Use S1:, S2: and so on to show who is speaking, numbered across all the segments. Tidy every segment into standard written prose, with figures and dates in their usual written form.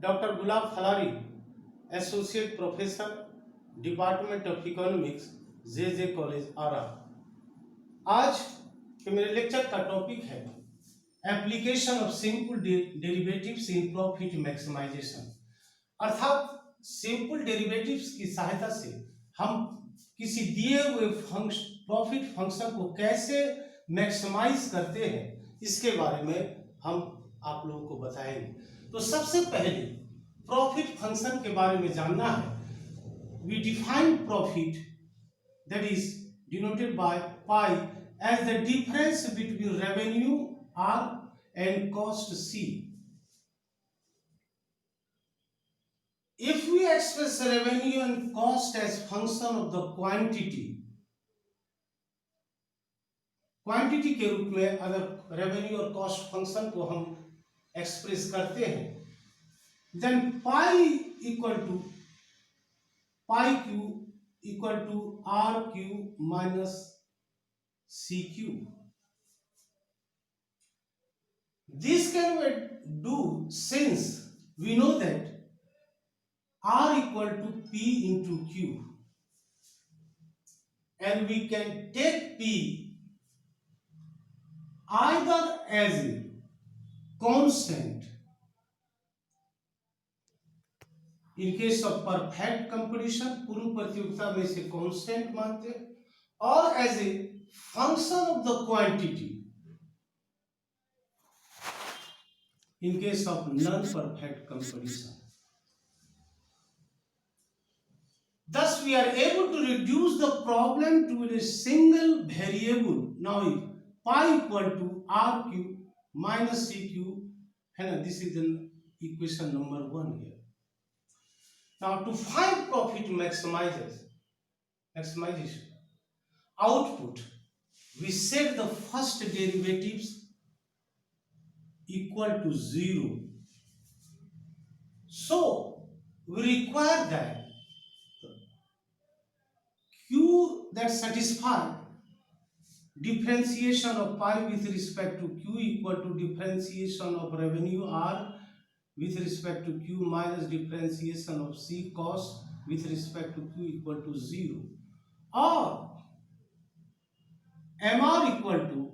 S1: Doctor Gulab Phalari, associate professor, department of economics, J college Ara. आज के मेरे लेक्चर का टॉपिक है application of simple derivatives in profit maximization. अर्थात सिंपल डेरिवेटिव्स की सहायता से हम किसी दिए हुए प्रॉफिट फंक्शन को कैसे मैक्सिमाइज करते हैं, इसके बारे में हम आप लोगों को बताएंगे। तो सबसे पहले प्रॉफिट फंक्शन के बारे में जानना है। We define profit, that is denoted by pi, as the difference between revenue R and cost C. If we express revenue and cost as function of the quantity के रूप में अगर रेवेन्यू और कॉस्ट फंक्शन को हम express करते हैं, then pi Q equal to R Q minus C Q. This can we do since we know that R equal to P into Q, and we can take P either as a constant in case of perfect competition, पूर्ण प्रतियोगिता में से constant मानते हैं, और as a function of the quantity in case of non-perfect competition. Thus, we are able to reduce the problem to a single variable. Now, if pi equal to r cube minus c cube, and this is an equation number 1 here. Now, to find profit maximization output, we set the first derivatives equal to 0. So, we require that Q that satisfy differentiation of pi with respect to Q equal to differentiation of revenue R with respect to Q minus differentiation of C cost with respect to Q equal to 0, or MR equal to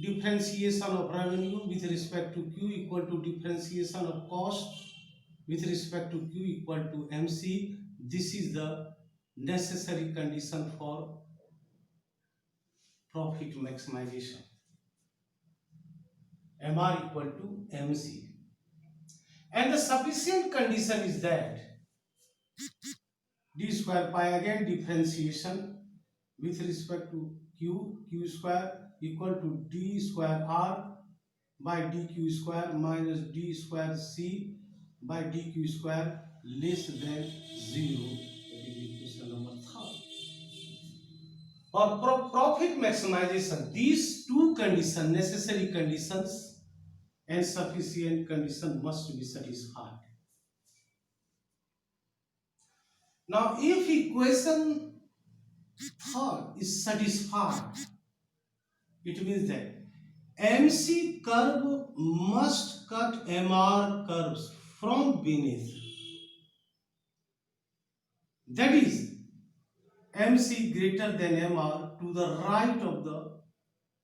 S1: differentiation of revenue with respect to Q equal to differentiation of cost with respect to Q equal to MC. This is the necessary condition for profit maximization. MR equal to MC. And the sufficient condition is that d square pi, again differentiation with respect to Q square equal to d square R by dq square minus d square C by dq square less than 0. Equation number 3. For profit maximization, these two conditions, necessary conditions and sufficient condition, must be satisfied. Now, if equation 3 is satisfied, it means that MC curve must cut MR curves from beneath. That is, MC greater than MR to the right of the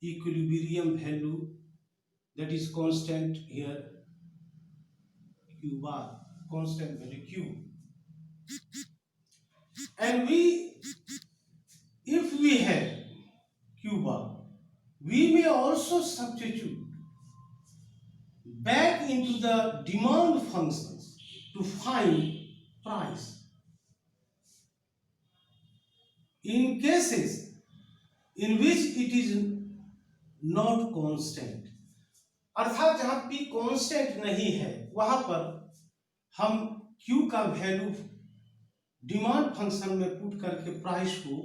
S1: equilibrium value, that is constant here Q bar, constant value Q. And if we have Q bar, we may also substitute back into the demand functions to find price. In cases in which it is not constant, अर्थात जहां P constant नहीं है, वहां पर हम Q का value demand function में put करके प्राइस को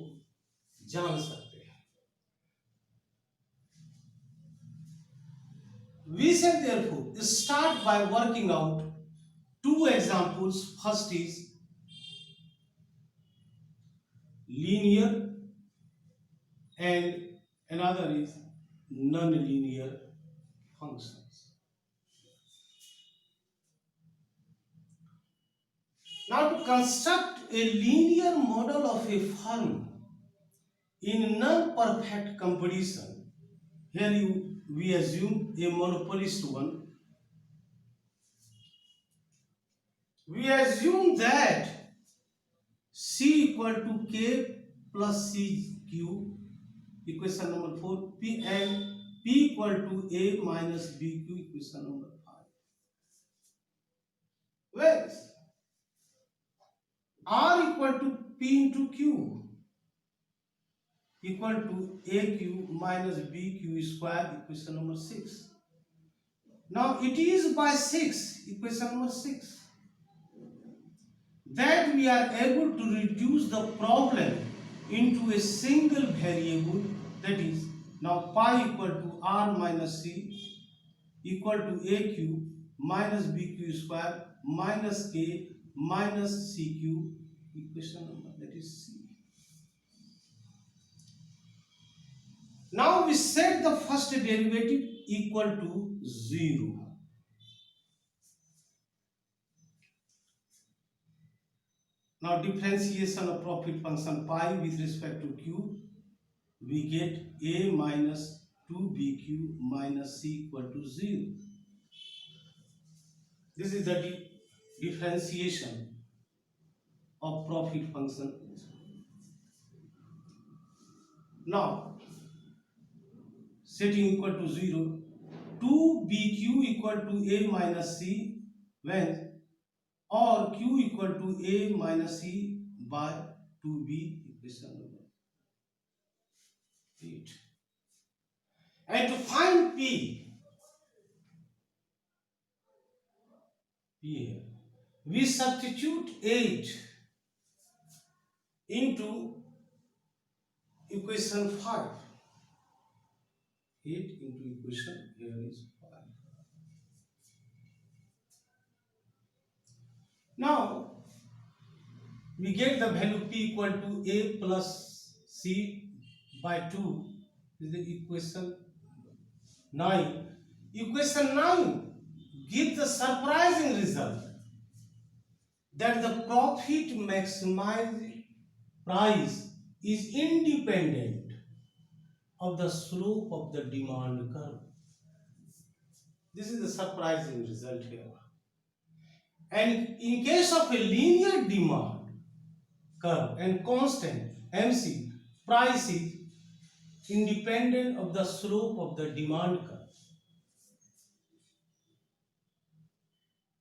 S1: जान सकते हैं। We shall therefore start by working out two examples. First is linear and another is non-linear functions. Now to construct a linear model of a firm in non-perfect competition, here we assume a monopolist one. We assume that C equal to K plus CQ, equation number 4, P and P equal to A minus BQ, equation number 5. Where is R equal to P into Q equal to AQ minus BQ square, equation number 6. Now it is by 6, equation number 6, that we are able to reduce the problem into a single variable, that is now pi equal to R minus C equal to AQ minus BQ square minus K minus CQ, equation number, that is C. Now we set the first derivative equal to 0. Now differentiation of profit function pi with respect to Q, we get A minus 2BQ minus C equal to 0. This is the differentiation of profit function. Now setting equal to 0, 2BQ equal to A minus C when or Q equal to A minus C by 2B, equation number 8. And to find P here, we substitute 8 into equation 5. 8 into equation, here is 5. Now we get the value P equal to A plus C by 2. This is the equation 9. Equation 9 gives the surprising result that the profit maximized price is independent of the slope of the demand curve. This is the surprising result here. And in case of a linear demand curve and constant MC, price is independent of the slope of the demand curve.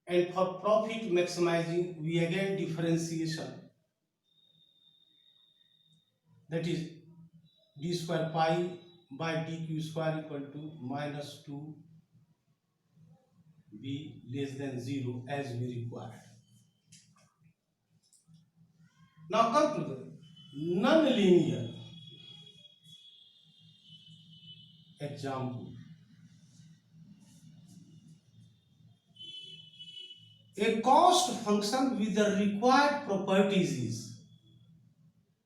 S1: And for profit maximizing, we again differentiation, that is d square pi by dq square equal to minus 2 b less than 0 as we required. Now come to the non-linear example. A cost function with the required properties is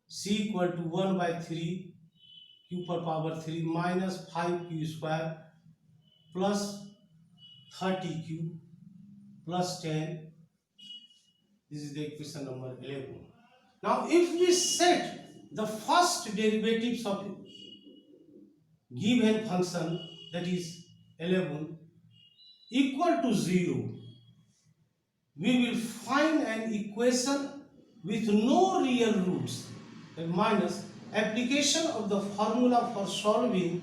S1: C equal to 1 by 3 q per power 3 minus 5q square plus 30q plus 10. This is the equation number 11. Now if we set the first derivatives of given function, that is 11, equal to 0, we will find an equation with no real roots, and minus application of the formula for solving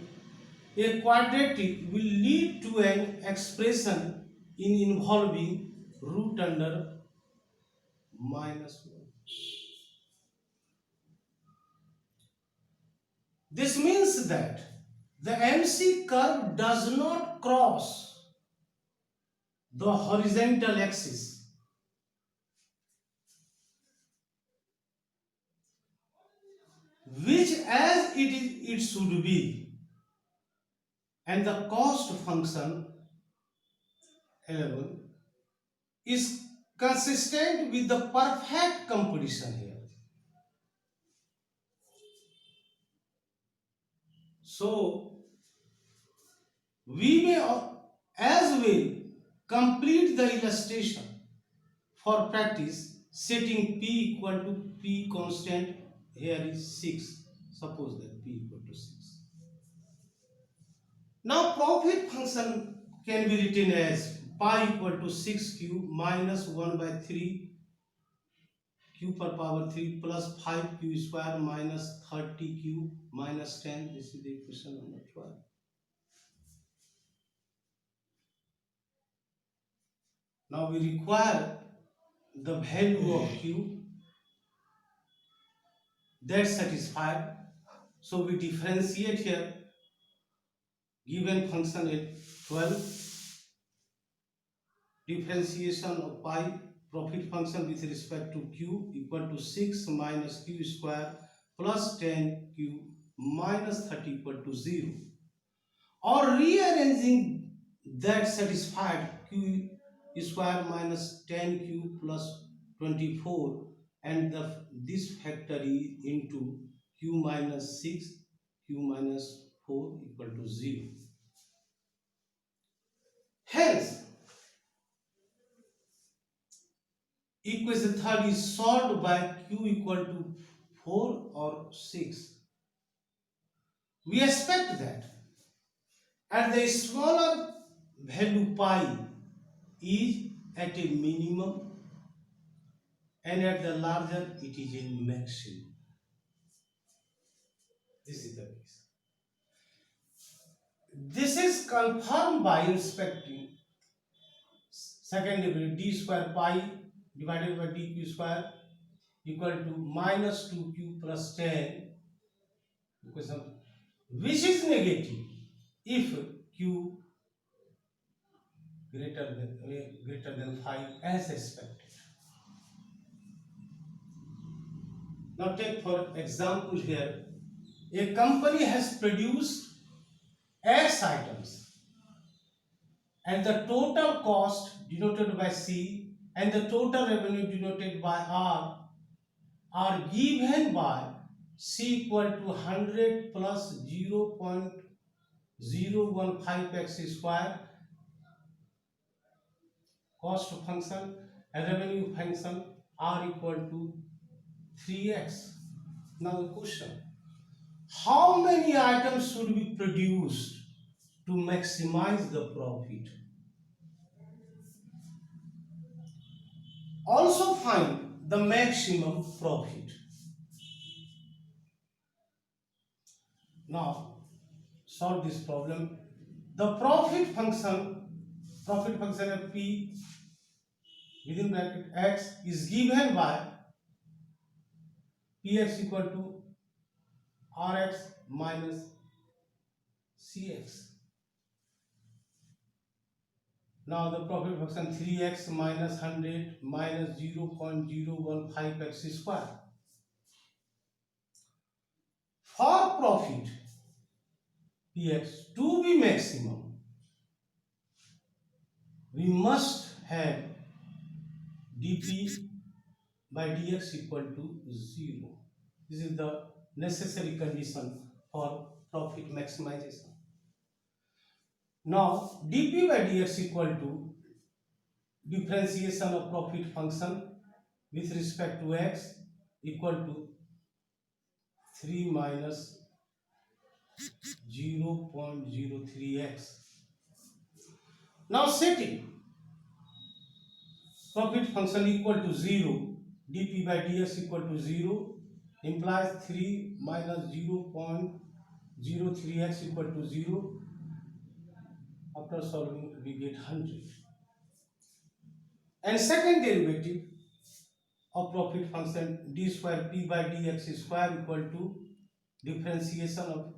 S1: a quadratic will lead to an expression involving root under minus 1. This means that the MC curve does not cross the horizontal axis, which as it should be, and the cost function 11 is consistent with the perfect competition here. So we may as well complete the illustration for practice setting p equal to p constant here is 6. Suppose that p equal to 6. Now profit function can be written as pi equal to 6 q minus 1 by 3 q per power 3 plus 5 q square minus 30 q minus 10. This is the equation number 12. Now we require the value of q that satisfied. So we differentiate here given function at 12. Differentiation of pi profit function with respect to q equal to 6 minus q square plus 10q minus 30 equal to 0. Or rearranging that satisfied q square minus 10q plus 24 and this factor is into q minus 6 q minus 4 equal to 0. Hence equation third is solved by q equal to 4 or 6. We expect that at the smaller value pi is at a minimum and at the larger it is a maximum. This is the case. This is confirmed by inspecting second derivative d square pi divided by dq square equal to minus 2q plus 10 equation, which is negative if q greater than 5 as expected. Now take for example here, a company has produced X items and the total cost denoted by C and the total revenue denoted by R are given by C equal to 100 plus 0.015x square cost function and revenue function R equal to 3x. Now the question, how many items should be produced to maximize the profit? Also find the maximum profit. Now solve this problem. The profit function of P within bracket x is given by Px equal to Rx minus Cx. Now the profit function 3x minus 100 minus 0.015x square. For profit Px to be maximum, we must have dp by dx equal to 0. This is the necessary condition for profit maximization. Now dp by dx equal to differentiation of profit function with respect to x equal to 3 minus 0.03x. Now setting profit function equal to 0, dp by dx equal to 0 implies 3 minus 0.03x equal to 0. After solving we get 100. And second derivative of profit function d square p by dx square equal to differentiation of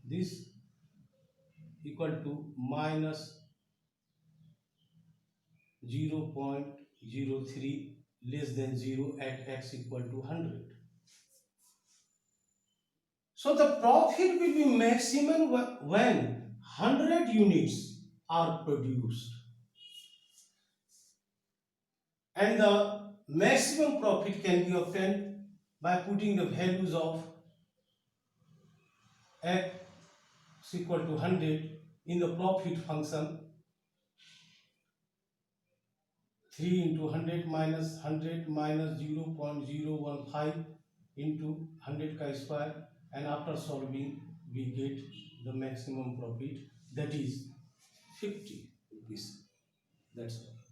S1: this equal to minus 0.03 less than 0 at x equal to 100. So the profit will be maximum when 100 units are produced. And the maximum profit can be obtained by putting the values of x equal to 100 in the profit function 3 into 100 minus 100 minus 0.015 into 100 ka square, and after solving we get the maximum profit, that is 50 rupees. That's all.